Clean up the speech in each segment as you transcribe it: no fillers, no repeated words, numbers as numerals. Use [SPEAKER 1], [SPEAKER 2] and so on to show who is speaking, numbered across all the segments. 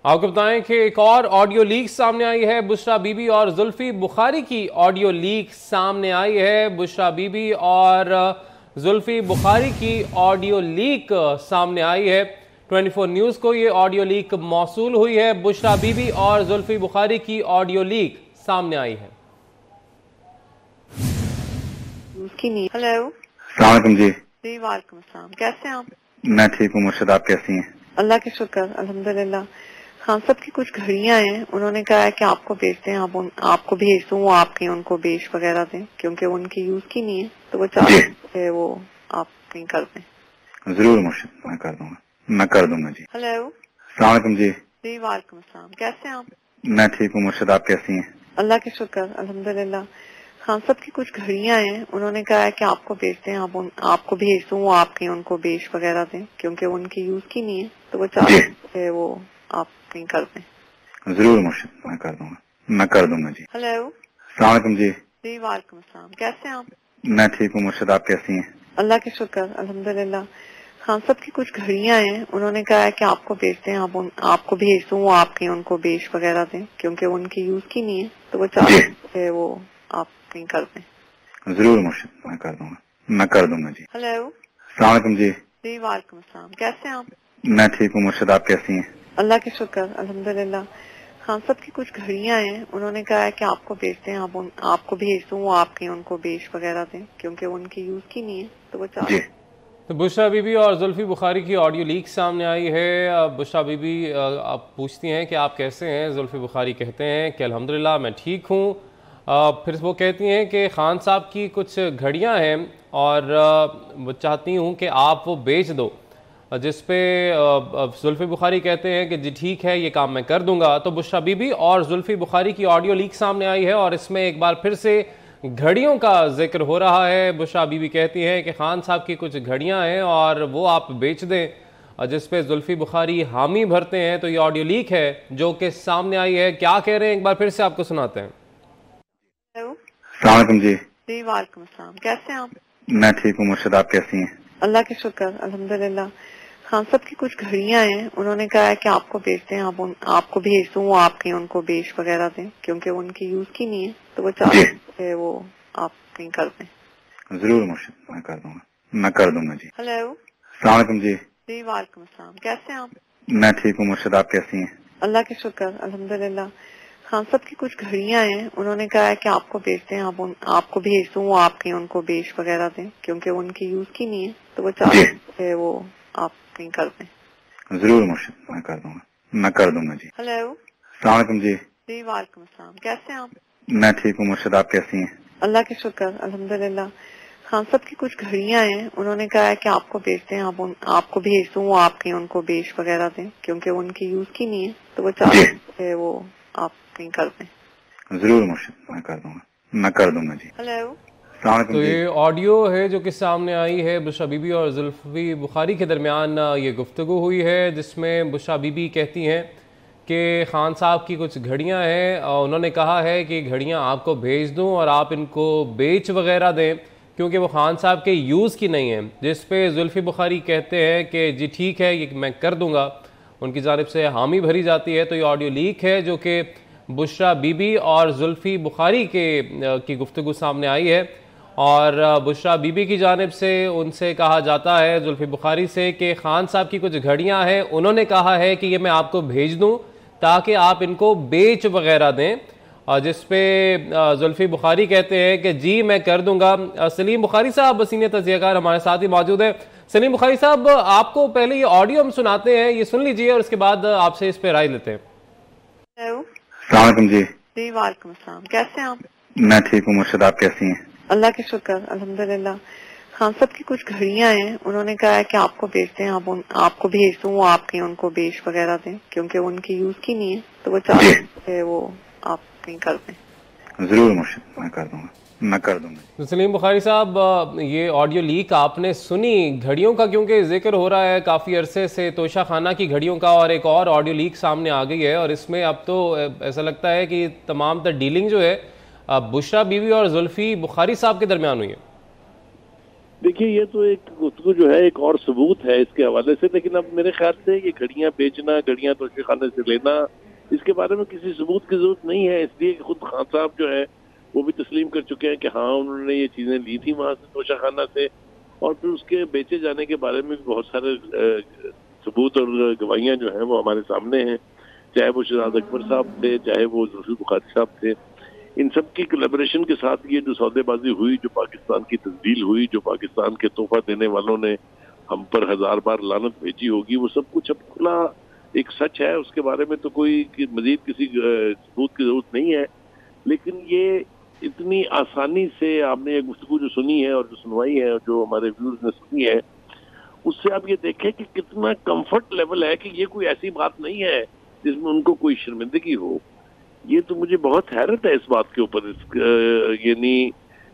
[SPEAKER 1] آپ کو بتائیں کہ ایک اور آڈیو لیک سامنے آئی ہے. بشریٰ بی بی اور زلفی بخاری کی آڈیو لیک سامنے آئی ہے. بشریٰ بی بی اور زلفی بخاری کی آڈیو لیک سامنے آئی ہے. 24 نیوز کو یہ آڈیو لیک موصول ہوئی ہے. بشریٰ بی بی اور زلفی بخاری کی آڈیو لیک سامنے آئی ہے.
[SPEAKER 2] ہیلو،
[SPEAKER 3] السلام علیکم.
[SPEAKER 2] جی وعلیکم السلام. کیسے ہیں آپ؟
[SPEAKER 3] میں ٹھیک ہوں. مرشد آپ کیسی ہیں؟
[SPEAKER 2] اللہ کے شکر الحمدللہ. خان صاحب کی کچھ گھڑیاں ہیں، انہوں نے کہا ہے کہ آپ کو بیچتے ہیں، آپ کو بھیج دوں، وہ آپ کہیں ان کو بیچ وغیرہ دیں کیونکہ ان کی یوز کی نہیں ہے، تو وہ چاہتے ہیں کہ وہ آپ کہیں کر دیں.
[SPEAKER 3] ضرور مرشد، میں کر دوں گا، میں کر دوں گا. جی
[SPEAKER 2] ہیلو،
[SPEAKER 3] السلام علیکم.
[SPEAKER 2] جی وعلیکم السلام. کیسے ہیں آپ؟
[SPEAKER 3] میں ٹھیک ہوں. مرشد آپ کیسی ہیں؟
[SPEAKER 2] اللہ کے شکر الحمدللہ. خان صاحب کی کچھ گھڑیاں ہیں، انہوں نے کہا ہے کہ آپ کو بیچتے ہیں، آپ کو بھیج دوں، وہ آپ کہیں ان کو بیچ وغیرہ دیں کیونکہ ان کی یوز کی نہیں ہے، تو وہ چاہتے ہیں کہ وہ آپ کہیں کر دیں.
[SPEAKER 3] ضرور مرشد، میں کر دوں گا، میں کر دوں گا. جی
[SPEAKER 2] ہیلو،
[SPEAKER 3] السلام علیکم.
[SPEAKER 2] جی وعلیکم السلام. کیسے ہیں آپ؟
[SPEAKER 3] میں ٹھیک ہوں. مرشد آپ کیسی ہیں؟
[SPEAKER 2] اللہ کے شکر الحمدللہ. خان صاحب کی کچھ گھڑیاں ہیں، انہوں نے کہا ہے کہ آپ کو بیچتے ہیں، آپ کو بھیج دوں، وہ آپ کہیں ان کو بیچ وغیرہ دیں کیونکہ ان کی یوز کی نہیں ہے، تو وہ چاہتے ہیں کہ وہ آپ کہیں کر دیں.
[SPEAKER 3] ضرور مرشد، میں کر دوں گا، میں کر دوں گا. جی
[SPEAKER 2] ہیلو،
[SPEAKER 3] السلام علیکم.
[SPEAKER 2] جی وعلیکم السلام. کیسے ہیں آپ؟
[SPEAKER 3] میں ٹھیک ہوں. مرشد آپ کیسی ہیں؟
[SPEAKER 2] اللہ کے شکر الحمدللہ. خان صاحب کی کچھ گھڑیاں ہیں، انہوں نے کہا ہے کہ آپ کو بیچتے ہیں، آپ کو بھیج دوں، وہ آپ کہیں ان کو بیچ وغیرہ دیں کیونکہ ان کی یوز کی نہیں ہے، تو وہ چاہتے ہیں.
[SPEAKER 1] تو بشریٰ بی بی اور زلفی بخاری کی آڈیو لیک سامنے آئی ہے. بشریٰ بی بی آپ پوچھتی ہیں کہ آپ کیسے ہیں. زلفی بخاری کہتے ہیں کہ الحمدللہ میں ٹھیک ہوں. پھر وہ کہتی ہیں کہ خان صاحب کی کچھ گھڑیاں ہیں اور وہ چاہتی ہوں کہ آپ وہ بیچ دو، جس پہ زلفی بخاری کہتے ہیں کہ جی ٹھیک ہے، یہ کام میں کر دوں گا. تو بشریٰ بی بی اور زلفی بخاری کی آڈیو لیک سامنے آئی ہے اور اس میں ایک بار پھر سے گھڑیوں کا ذکر ہو رہا ہے. بشریٰ بی بی کہتی ہیں کہ خان صاحب کی کچھ گھڑیاں ہیں اور وہ آپ بیچ دیں، جس پہ زلفی بخاری حامی بھرتے ہیں. تو یہ آڈیو لیک ہے جو کہ سامنے آئی ہے. کیا کہہ رہے ہیں ایک بار پھر سے آپ کو سناتے ہیں.
[SPEAKER 2] ہیلو،
[SPEAKER 3] السلام علیکم.
[SPEAKER 2] جی وعلیکم السلام. کیسے ہیں آپ؟
[SPEAKER 3] میں ٹھیک ہوں. مرشد آپ کیسی ہیں؟
[SPEAKER 2] اللہ کے شکر الحمدللہ. خان صاحب کی کچھ گھڑیاں ہیں، انہوں نے کہا ہے کہ آپ کو بیچتے ہیں، آپ کو بھیج دوں، وہ آپ کہیں ان کو بیچ وغیرہ دیں کیونکہ ان کی یوز کی نہیں ہے، تو وہ چاہتے ہیں کہ وہ آپ کہیں کر دیں.
[SPEAKER 3] ضرور مرشد، میں کر دوں گا، میں کر دوں گا. جی
[SPEAKER 2] ہیلو،
[SPEAKER 3] السلام علیکم.
[SPEAKER 2] جی وعلیکم السلام. کیسے ہیں آپ؟
[SPEAKER 3] میں ٹھیک ہوں. مرشد آپ کیسی ہیں؟
[SPEAKER 2] اللہ کے شکر الحمدللہ. خان صاحب کی کچھ گھڑیاں ہیں، انہوں نے کہا ہے کہ آپ کو بیچتے ہیں، آپ کو بھیج دوں، وہ آپ کہیں ان کو بیچ وغیرہ دیں کیونکہ ان کی یوز کی نہیں ہے، تو وہ چاہتے ہیں کہ وہ آپ کہیں کر دیں.
[SPEAKER 3] ضرور مرشد، میں کر دوں گا، میں کر دوں گا. جی
[SPEAKER 2] ہیلو،
[SPEAKER 3] السلام علیکم.
[SPEAKER 2] جی وعلیکم السلام. کیسے ہیں آپ؟
[SPEAKER 3] میں ٹھیک ہوں. مرشد آپ کیسی ہیں؟
[SPEAKER 2] اللہ کے شکر الحمدللہ. خان صاحب کی کچھ گھڑیاں ہیں، انہوں نے کہا ہے کہ آپ کو بیچتے ہیں، آپ کو بھیج دوں، وہ آپ کہیں ان کو بیچ وغیرہ دیں کیونکہ ان کی یوز کی نہیں ہے، تو وہ چاہتے ہیں کہ وہ آپ کہیں کر دیں.
[SPEAKER 3] ضرور مرشد، میں کر دوں گا، میں کر دوں گا. جی
[SPEAKER 2] ہیلو،
[SPEAKER 3] السلام علیکم.
[SPEAKER 1] تو یہ آڈیو ہے جو کہ سامنے آئی ہے. بشریٰ بی بی اور زلفی بخاری کے درمیان یہ گفتگو ہوئی ہے جس میں بشریٰ بی بی کہتی ہیں کہ خان صاحب کی کچھ گھڑیاں ہیں اور انہوں نے کہا ہے کہ گھڑیاں آپ کو بھیج دوں اور آپ ان کو بیچ وغیرہ دیں کیونکہ وہ خان صاحب کے یوز کی نہیں ہیں، جس پہ زلفی بخاری کہتے ہیں کہ جی ٹھیک ہے، یہ میں کر دوں گا. ان کی جانب سے حامی بھری جاتی ہے. تو یہ آڈیو لیک ہے جو کہ بشریٰ بی بی اور زلفی بخاری کی گفتگو سامنے آئی ہے اور بشریٰ بی بی کی جانب سے ان سے کہا جاتا ہے زلفی بخاری سے کہ خان صاحب کی کچھ گھڑیاں ہیں، انہوں نے کہا ہے کہ یہ میں آپ کو بھیج دوں تاکہ آپ ان کو بیچ وغیرہ دیں، اور جس پہ زلفی بخاری کہتے ہیں کہ جی میں کر دوں گا. سلیم بخاری صاحب سینئر تجزیہ کار ہمارے ساتھ ہی موجود ہیں. سلیم بخاری صاحب، آپ کو پہلے یہ آڈیو ہم سناتے ہیں، یہ سن لیجئے اور اس کے بعد آپ سے اس پہ رائے لیتے ہیں.
[SPEAKER 2] ہیلو،
[SPEAKER 3] السلام علیکم.
[SPEAKER 2] جی وعلیکم السلام. کیسے ہیں آپ؟
[SPEAKER 3] میں ٹھیک ہوں. مرشد آپ کیسی ہیں؟
[SPEAKER 2] اللہ کے شکر الحمدللہ. خان صاحب کی کچھ گھڑیاں ہیں، انہوں نے کہا ہے کہ آپ کو بیچتے ہیں، آپ کو بھیج دوں، وہ آپ کہیں ان کو بیچ وغیرہ دیں کیونکہ ان کی یوز کی نہیں ہے، تو وہ چاہتے ہیں کہ وہ آپ کہیں کر دیں.
[SPEAKER 3] ضرور مرشد، میں کر دوں گا، میں کر دوں گا.
[SPEAKER 1] سلیم بخاری صاحب، یہ آڈیو لیک آپ نے سنی گھڑیوں کا کیونکہ ذکر ہو رہا ہے کافی عرصے سے توشہ خانہ کی گھڑیوں کا، اور ایک اور آڈیو لیک سامنے آ گئی ہے اور اس میں اب تو ایسا لگتا ہے کہ تمام تر ڈیلنگ جو ہے بشریٰ بی بی اور زلفی بخاری صاحب کے درمیان ہوئی ہے.
[SPEAKER 4] دیکھیے یہ تو ایک گفتگو جو ہے ایک اور ثبوت ہے اس کے حوالے سے، لیکن اب میرے خیال سے یہ گھڑیاں بیچنا، گھڑیاں توشہ خانے سے لینا، اس کے بارے میں کسی ثبوت کی ضرورت نہیں ہے، اس لیے کہ خود خان صاحب جو ہے وہ بھی تسلیم کر چکے ہیں کہ ہاں انہوں نے یہ چیزیں لی تھی وہاں سے توشہ خانہ سے، اور پھر اس کے بیچے جانے کے بارے میں بھی بہت سارے ثبوت اور گواہیاں جو ہیں وہ ہمارے سامنے ہیں، چاہے وہ شہزاد اکبر صاحب تھے، چاہے وہ زلفی بخاری صاحب تھے، ان سب کی کولیبریشن کے ساتھ یہ جو سودے بازی ہوئی، جو پاکستان کی تزلیل ہوئی، جو پاکستان کے تحفہ دینے والوں نے ہم پر 1000 بار لعنت بھیجی ہوگی، وہ سب کچھ اب کھلا ایک سچ ہے، اس کے بارے میں تو کوئی مزید کسی ثبوت کی ضرورت نہیں ہے، لیکن یہ اتنی آسانی سے آپ نے یہ گفتگو جو سنی ہے اور جو سنوائی ہے اور جو ہمارے ویورز نے سنی ہے، اس سے آپ یہ دیکھیں کہ کتنا کمفرٹ لیول ہے کہ یہ کوئی ایسی بات نہیں ہے جس میں ان کو کوئی شرمندگی ہو. یہ تو مجھے بہت حیرت ہے اس بات کے اوپر، یعنی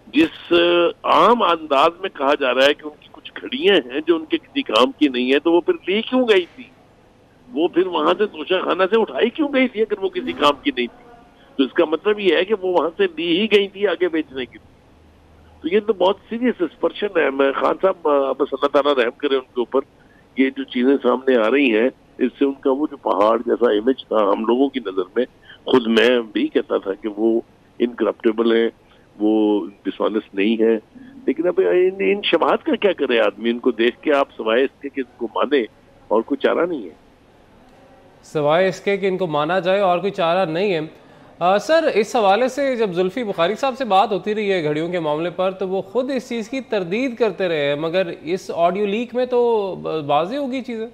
[SPEAKER 4] جس عام انداز میں کہا جا رہا ہے کہ ان کی کچھ گھڑیاں ہیں جو ان کے کسی کام کی نہیں ہے، تو وہ پھر لی کیوں گئی تھی؟ وہ پھر وہاں سے توشہ خانہ سے اٹھائی کیوں گئی تھی اگر وہ کسی کام کی نہیں تھی؟ تو اس کا مطلب یہ ہے کہ وہ وہاں سے لی ہی گئی تھی آگے بیچنے کی. تو یہ تو بہت سیریس اسپرشن ہے. میں خان صاحب بس اللہ تعالیٰ رحم کرے ان کے اوپر، یہ جو چیزیں سامنے آ رہی ہیں اس سے ان کا وہ جو پہاڑ جیسا امیج تھا ہم لوگوں کی نظر میں، خود میں بھی کہتا تھا کہ وہ انکرپٹیبل ہیں، وہ ڈسآنیسٹ نہیں ہے، لیکن اب ان شبہات کا کیا کرے آدمی؟ ان کو دیکھ کے آپ سوائے اس کے کہ ان کو مانے اور کوئی چارہ نہیں ہے،
[SPEAKER 1] سوائے اس کے کہ ان کو مانا جائے اور کوئی چارہ نہیں ہے. سر اس حوالے سے جب زلفی بخاری صاحب سے بات ہوتی رہی ہے گھڑیوں کے معاملے پر تو وہ خود اس چیز کی تردید کرتے رہے ہیں، مگر اس آڈیو لیک میں تو واضح ہوگی چیزیں.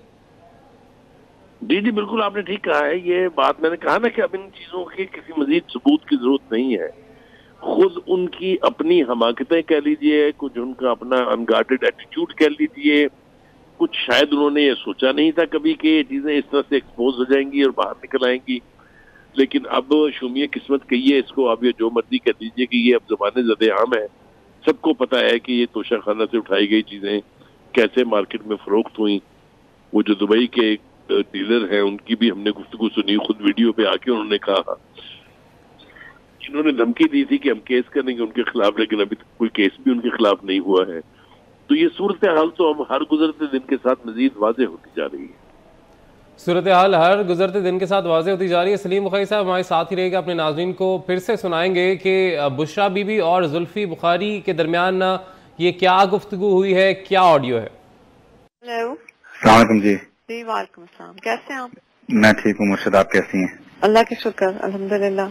[SPEAKER 4] جی بالکل آپ نے ٹھیک کہا ہے. یہ بات میں نے کہا نا کہ اب ان چیزوں کی کسی مزید ثبوت کی ضرورت نہیں ہے. خود ان کی اپنی حماقتیں کہہ لیجئے، کچھ ان کا اپنا انگارڈڈ ایٹیٹیوڈ کہہ لیجئے، کچھ شاید انہوں نے یہ سوچا نہیں تھا کبھی کہ یہ چیزیں اس طرح سے ایکسپوز ہو جائیں گی اور باہر نکل آئیں گی، لیکن اب شومیہ قسمت کہیے اس کو، اب یہ جو مرضی کہہ دیجئے کہ یہ اب زبان زد عام ہے. سب کو پتا ہے کہ یہ توشہ خانہ سے اٹھائی گئی چیزیں کیسے مارکیٹ میں فروخت ہوئیں. وہ جو دبئی کے ڈیلر ہیں ان کی بھی ہم نے گفتگو سنی، خود ویڈیو پہ آ کے انہوں نے کہا، انہوں نے دھمکی دی تھی کہ ہم کیس کریں گے ان کے خلاف، لیکن ابھی تک کوئی کیس بھی ان کے خلاف نہیں ہوا ہے. تو یہ صورتحال تو ہم ہر گزرتے دن کے ساتھ مزید واضح ہوتی جا رہی ہے.
[SPEAKER 1] صورتحال ہر گزرتے دن کے ساتھ واضح ہوتی جا رہی ہے. سلیم بخاری صاحب ہمارے ساتھ ہی رہے گا، اپنے ناظرین کو پھر سے سنائیں گے کہ بشریٰ بی بی اور زلفی بخاری کے درمیان یہ کیا گفتگو ہوئی ہے، کیا آڈیو ہے.
[SPEAKER 2] ہیلو،
[SPEAKER 3] السلام علیکم. جی
[SPEAKER 2] جی وعلیکم السلام، کیسے ہیں آپ؟
[SPEAKER 3] میں ٹھیک ہوں مرشد، آپ کیسی ہیں؟
[SPEAKER 2] اللہ کے شکر الحمدللہ.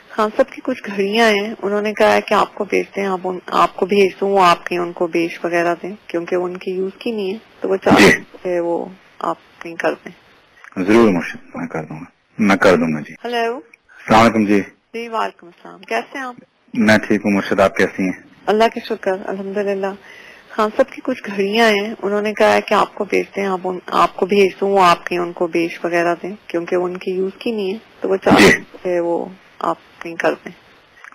[SPEAKER 2] خان صاحب کی کچھ گھڑیاں ہیں، انہوں نے کہا ہے کہ آپ کو بیچ دیں، آپ کو بھیج دوں، آپ کے ان کو بیچ وغیرہ دیں کیونکہ ان کی یوز کی نہیں ہے، تو وہ چاہتے ہیں وہ آپ کہیں کر دیں.
[SPEAKER 3] ضرور مرشد، میں کر دوں گا، میں کر دوں گا. جی
[SPEAKER 2] ہیلو،
[SPEAKER 3] السلام علیکم. جی
[SPEAKER 2] جی وعلیکم السلام، کیسے ہیں آپ؟
[SPEAKER 3] میں ٹھیک ہوں مرشد، آپ کیسی ہیں؟
[SPEAKER 2] اللہ کے شکر الحمدللہ. خان صاحب کی کچھ گھڑیاں ہیں، انہوں نے کہا ہے کہ آپ کو بیچ دیں، آپ کو بھیج دوں، آپ کے ان کو بیچ وغیرہ دیں کیونکہ ان کی یوز کی نہیں ہے، تو وہ چاہتے ہیں وہ آپ کہیں کر دیں.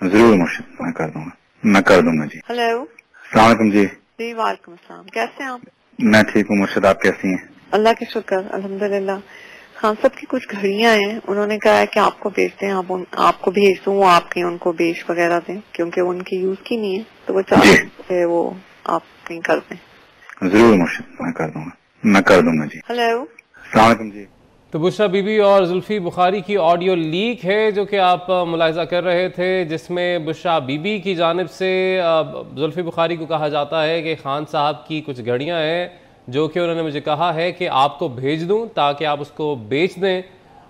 [SPEAKER 3] ضرور مرشد، میں کر دوں گا، میں کر دوں گا. جی
[SPEAKER 2] ہیلو،
[SPEAKER 3] السلام علیکم. جی
[SPEAKER 2] جی وعلیکم السلام، کیسے ہیں آپ؟
[SPEAKER 3] میں ٹھیک ہوں مرشد، آپ کیسی ہیں؟
[SPEAKER 2] اللہ کے شکر الحمدللہ. خان صاحب کی کچھ گھڑیاں ہیں، انہوں نے کہا ہے کہ آپ کو بیچ دیں، آپ کو بھیج دوں، آپ کے ان کو بیچ وغیرہ دیں کیونکہ ان کی یوز کی نہیں ہے، تو وہ چاہتے ہیں وہ آپ کہیں کر دیں.
[SPEAKER 3] ضرور مرشد، میں کر دوں گا، میں کر دوں گا. جی
[SPEAKER 2] ہیلو،
[SPEAKER 3] السلام علیکم. جی
[SPEAKER 1] تو بشریٰ بی بی اور زلفی بخاری کی آڈیو لیک ہے جو کہ آپ ملاحظہ کر رہے تھے، جس میں بشریٰ بی بی کی جانب سے زلفی بخاری کو کہا جاتا ہے کہ خان صاحب کی کچھ گھڑیاں ہیں جو کہ انہوں نے مجھے کہا ہے کہ آپ کو بھیج دوں تاکہ آپ اس کو بیچ دیں،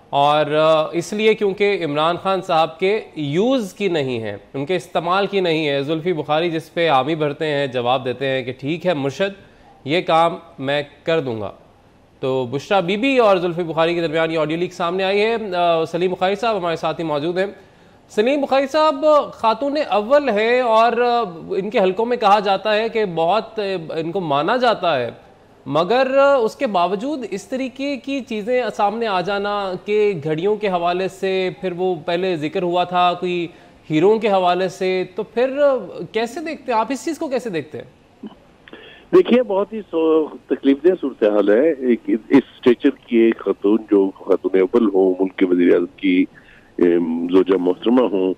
[SPEAKER 1] اور اس لیے کیونکہ عمران خان صاحب کے یوز کی نہیں ہے، ان کے استعمال کی نہیں ہے. زلفی بخاری جس پہ حامی بھرتے ہیں، جواب دیتے ہیں کہ ٹھیک ہے مرشد، یہ کام میں کر دوں گا. تو بشریٰ بی بی اور زلفی بخاری کے درمیان یہ آڈیو لیک سامنے آئی ہے. سلیم بخاری صاحب ہمارے ساتھ ہی موجود ہیں. سلیم بخاری صاحب، خاتون اول ہے اور ان کے حلقوں میں کہا جاتا ہے کہ بہت ان کو مانا جاتا ہے، مگر اس کے باوجود اس طریقے کی چیزیں سامنے آ جانا کہ گھڑیوں کے حوالے سے، پھر وہ پہلے ذکر ہوا تھا کوئی ہیروں کے حوالے سے، تو پھر کیسے دیکھتے ہیں آپ اس چیز کو، کیسے دیکھتے ہیں؟
[SPEAKER 4] دیکھیے بہت ہی تکلیف دہ صورتحال ہے. اس اسٹیچر کی ایک خاتون جو خاتون اول ہو، ملک کے وزیر اعظم کی زوجہ محترمہ ہوں،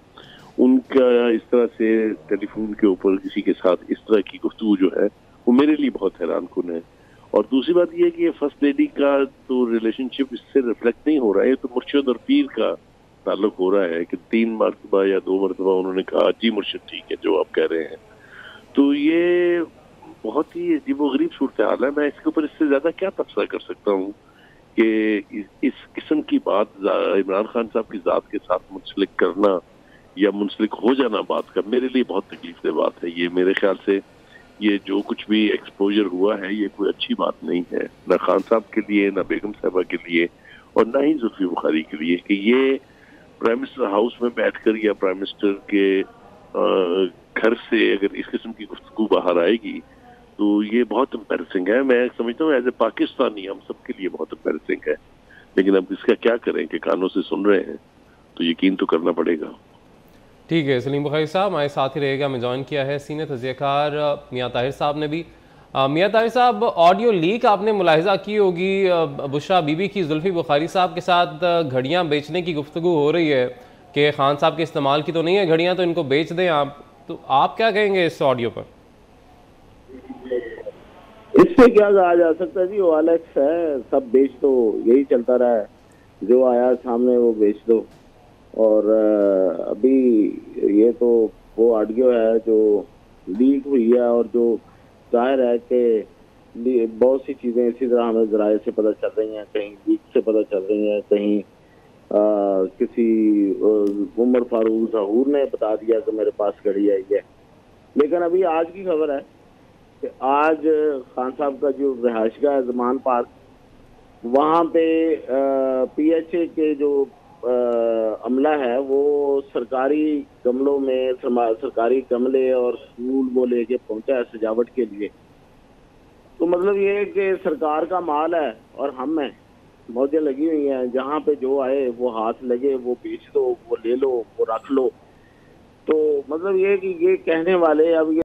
[SPEAKER 4] ان کا اس طرح سے ٹیلی فون کے اوپر کسی کے ساتھ اس طرح کی گفتگو جو ہے وہ میرے لیے بہت حیران کن ہے. اور دوسری بات یہ ہے کہ فرسٹ لیڈی کا تو ریلیشن شپ اس سے ریفلیکٹ نہیں ہو رہا ہے. تو مرشد اور پیر کا تعلق ہو رہا ہے کہ 3 مرتبہ یا 2 مرتبہ انہوں نے کہا جی مرشد ٹھیک ہے جو آپ کہہ رہے ہیں. تو یہ بہت ہی عجیب و غریب صورتحال ہے. میں اس کے اوپر اس سے زیادہ کیا تبصرہ کر سکتا ہوں کہ اس قسم کی بات عمران خان صاحب کی ذات کے ساتھ منسلک کرنا یا منسلک ہو جانا بات کا میرے لیے بہت تکلیف دہ بات ہے. یہ میرے خیال سے یہ جو کچھ بھی ایکسپوجر ہوا ہے یہ کوئی اچھی بات نہیں ہے، نہ خان صاحب کے لیے، نہ بیگم صاحبہ کے لیے، اور نہ ہی زلفی بخاری کے لیے. کہ یہ پرائم منسٹر ہاؤس میں بیٹھ کر یا پرائم منسٹر کے گھر سے اگر اس قسم کی گفتگو باہر آئے گی تو یہ بہت امپیرسنگ ہے. میں سمجھتا ہوں ایز اے پاکستانی ہم سب کے لیے بہت امپیرسنگ ہے. لیکن اب اس کا کیا کریں کہ کانوں سے سن رہے ہیں تو یقین تو کرنا پڑے گا.
[SPEAKER 1] ٹھیک ہے سلیم بخاری صاحب ہمارے ساتھ ہی رہے گا. ہمیں جوائن کیا ہے سینئر تجزیہ کار میاں طاہر صاحب نے بھی. میاں طاہر صاحب آڈیو لیک آپ نے ملاحظہ کی ہوگی، بشرا بی بی کی زلفی بخاری صاحب کے ساتھ گھڑیاں بیچنے کی گفتگو ہو رہی ہے کہ خان صاحب کے استعمال کی تو نہیں ہے گھڑیاں تو ان کو بیچ دیں آپ. تو آپ کیا کہیں گے اس آڈیو پر؟
[SPEAKER 5] اس سے کیا کہا جا سکتا ہے جی، وہ الیکس ہے، سب بیچ دو، یہی چلتا رہا ہے، جو آیا سامنے وہ بیچ دو. اور ابھی یہ تو وہ آڈیو ہے جو لیک ہوئی ہے اور جو ظاہر ہے کہ بہت سی چیزیں اسی طرح ہمیں ذرائع سے پتہ چل رہی ہیں، کہیں لیک سے پتہ چل رہی ہیں، کہیں کسی عمر فاروق ظہور نے بتا دیا کہ میرے پاس گھڑی آئی ہے. لیکن ابھی آج کی خبر ہے کہ آج خان صاحب کا جو رہائش گاہ ہے زمان پارک، وہاں پہ پی ایچ اے کے جو عملہ ہے وہ سرکاری گملوں میں سرکاری گملے اور پھول وہ لے کے پہنچا ہے سجاوٹ کے لیے. تو مطلب یہ ہے کہ سرکار کا مال ہے اور ہم ہیں، موجیں لگی ہوئی ہیں، جہاں پہ جو آئے وہ ہاتھ لگے، وہ بیچ دو، وہ لے لو، وہ رکھ لو. تو مطلب یہ کہ یہ کہنے والے اب یہ